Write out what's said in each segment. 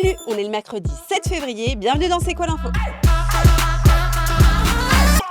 Salut, on est le mercredi 7 février, bienvenue dans C'est quoi l'info?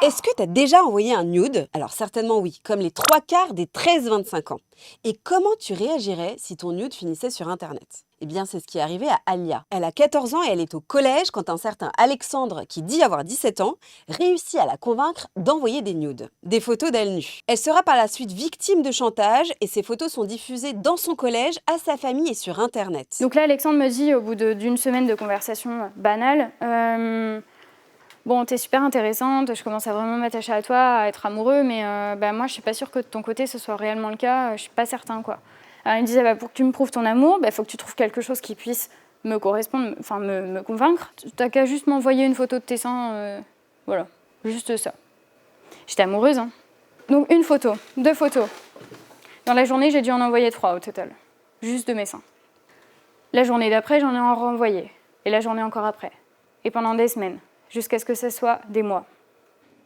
Est-ce que t'as déjà envoyé un nude? Alors certainement oui, comme les 3/4 des 13-25 ans. Et comment tu réagirais si ton nude finissait sur internet? Eh bien c'est ce qui est arrivé à Alia. Elle a 14 ans et elle est au collège quand un certain Alexandre, qui dit avoir 17 ans, réussit à la convaincre d'envoyer des nudes. Des photos d'elle nue. Elle sera par la suite victime de chantage et ces photos sont diffusées dans son collège, à sa famille et sur internet. Donc là Alexandre me dit au bout d'une semaine de conversation banale, bon, t'es super intéressante, je commence à vraiment m'attacher à toi, à être amoureux, mais moi, je suis pas sûre que de ton côté, ce soit réellement le cas, je suis pas certain, quoi. Alors, il me disait, pour que tu me prouves ton amour, faut que tu trouves quelque chose qui puisse me correspondre, enfin, me convaincre. T'as qu'à juste m'envoyer une photo de tes seins, voilà, juste ça. J'étais amoureuse, hein. Donc, une photo, 2 photos. Dans la journée, j'ai dû en envoyer 3 au total, juste de mes seins. La journée d'après, j'en ai en renvoyé, et la journée encore après, et pendant des semaines. Jusqu'à ce que ce soit des mois.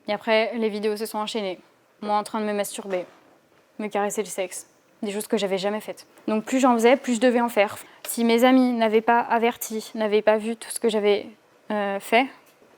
Et après, les vidéos se sont enchaînées. Moi en train de me masturber, me caresser le sexe. Des choses que j'avais jamais faites. Donc plus j'en faisais, plus je devais en faire. Si mes amis n'avaient pas averti, n'avaient pas vu tout ce que j'avais fait,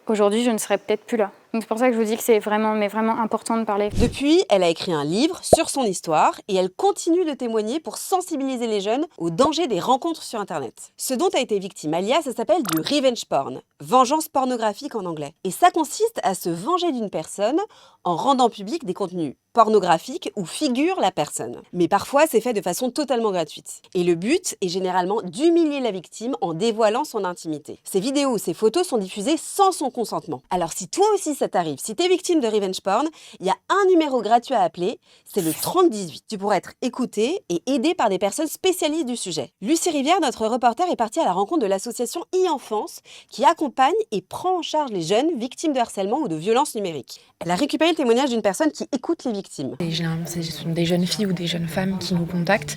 aujourd'hui je ne serais peut-être plus là. Donc c'est pour ça que je vous dis que c'est vraiment important de parler. Depuis, elle a écrit un livre sur son histoire et elle continue de témoigner pour sensibiliser les jeunes au danger des rencontres sur Internet. Ce dont a été victime Alia, ça s'appelle du revenge porn, vengeance pornographique en anglais. Et ça consiste à se venger d'une personne en rendant public des contenus pornographiques où figure la personne. Mais parfois, c'est fait de façon totalement gratuite. Et le but est généralement d'humilier la victime en dévoilant son intimité. Ces vidéos ou ces photos sont diffusées sans son consentement. Alors si toi aussi ça t'arrive, si t'es victime de revenge porn, il y a un numéro gratuit à appeler, c'est le 3018. Tu pourras être écouté et aidé par des personnes spécialistes du sujet. Lucie Rivière, notre reporter, est partie à la rencontre de l'association e-enfance qui accompagne et prend en charge les jeunes victimes de harcèlement ou de violences numériques. Elle a récupéré le témoignage d'une personne qui écoute les victimes. Et généralement, ce sont des jeunes filles ou des jeunes femmes qui nous contactent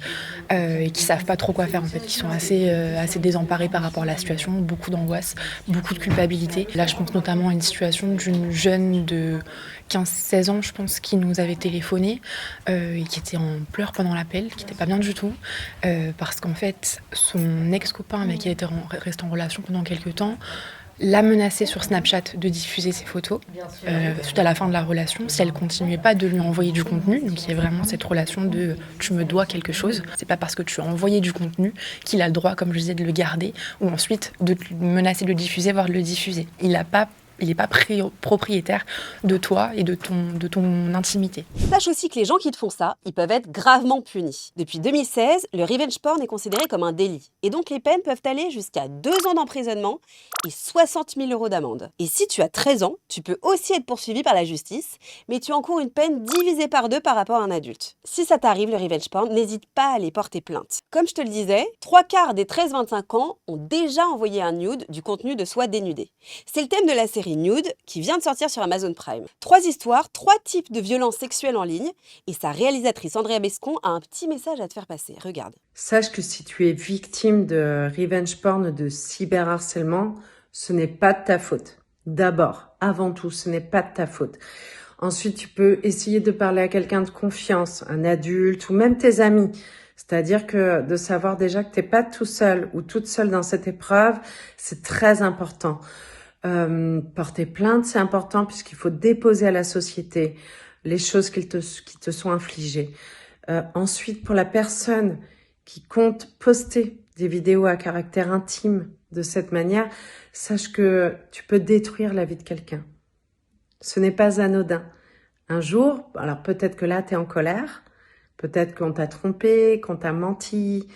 et qui savent pas trop quoi faire en fait, qui sont assez désemparées par rapport à la situation, beaucoup d'angoisse, beaucoup de culpabilité. Là, je pense notamment à une situation d'une jeune de 15-16 ans, je pense, qui nous avait téléphoné et qui était en pleurs pendant l'appel, qui n'était pas bien du tout, parce qu'en fait, son ex-copain avec qui elle était restée en relation pendant quelques temps l'a menacée sur Snapchat de diffuser ses photos suite à la fin de la relation si elle continuait pas de lui envoyer du contenu. Donc il y a vraiment cette relation de tu me dois quelque chose. C'est pas parce que tu as envoyé du contenu qu'il a le droit, comme je disais, de le garder ou ensuite de te menacer de le diffuser, voire de le diffuser. Il n'est pas propriétaire de toi et de ton intimité. Sache aussi que les gens qui te font ça, ils peuvent être gravement punis. Depuis 2016, le revenge porn est considéré comme un délit. Et donc les peines peuvent aller jusqu'à 2 ans d'emprisonnement et 60 000 € d'amende. Et si tu as 13 ans, tu peux aussi être poursuivi par la justice, mais tu encours une peine divisée par 2 par rapport à un adulte. Si ça t'arrive, le revenge porn, n'hésite pas à aller porter plainte. Comme je te le disais, 3/4 des 13-25 ans ont déjà envoyé un nude, du contenu de soi dénudé. C'est le thème de la série Nude qui vient de sortir sur Amazon Prime. 3 histoires, 3 types de violences sexuelles en ligne et sa réalisatrice Andrea Bescon a un petit message à te faire passer. Regarde. Sache que si tu es victime de revenge porn, de cyberharcèlement, ce n'est pas de ta faute. D'abord, avant tout, ce n'est pas de ta faute. Ensuite, tu peux essayer de parler à quelqu'un de confiance, un adulte ou même tes amis. C'est-à-dire que de savoir déjà que t'es pas tout seul ou toute seule dans cette épreuve, c'est très important. Porter plainte, c'est important puisqu'il faut déposer à la société les choses qui te sont infligées. Ensuite, pour la personne qui compte poster des vidéos à caractère intime de cette manière, sache que tu peux détruire la vie de quelqu'un. Ce n'est pas anodin. Un jour, alors peut-être que là, tu es en colère, peut-être qu'on t'a trompé, qu'on t'a menti,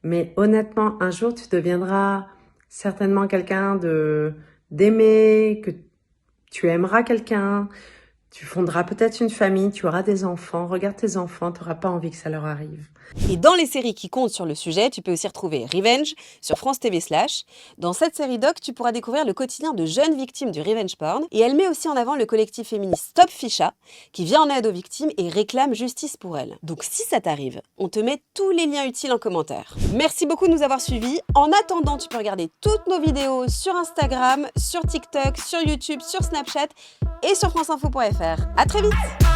mais honnêtement, un jour, tu deviendras certainement quelqu'un d'aimer, que tu aimeras quelqu'un, tu fonderas peut-être une famille, tu auras des enfants. Regarde tes enfants, tu n'auras pas envie que ça leur arrive. Et dans les séries qui comptent sur le sujet, tu peux aussi retrouver Revenge sur France TV /. Dans cette série doc, tu pourras découvrir le quotidien de jeunes victimes du revenge porn. Et elle met aussi en avant le collectif féministe Stop Ficha, qui vient en aide aux victimes et réclame justice pour elles. Donc si ça t'arrive, on te met tous les liens utiles en commentaire. Merci beaucoup de nous avoir suivis. En attendant, tu peux regarder toutes nos vidéos sur Instagram, sur TikTok, sur YouTube, sur Snapchat et sur franceinfo.fr. À très vite!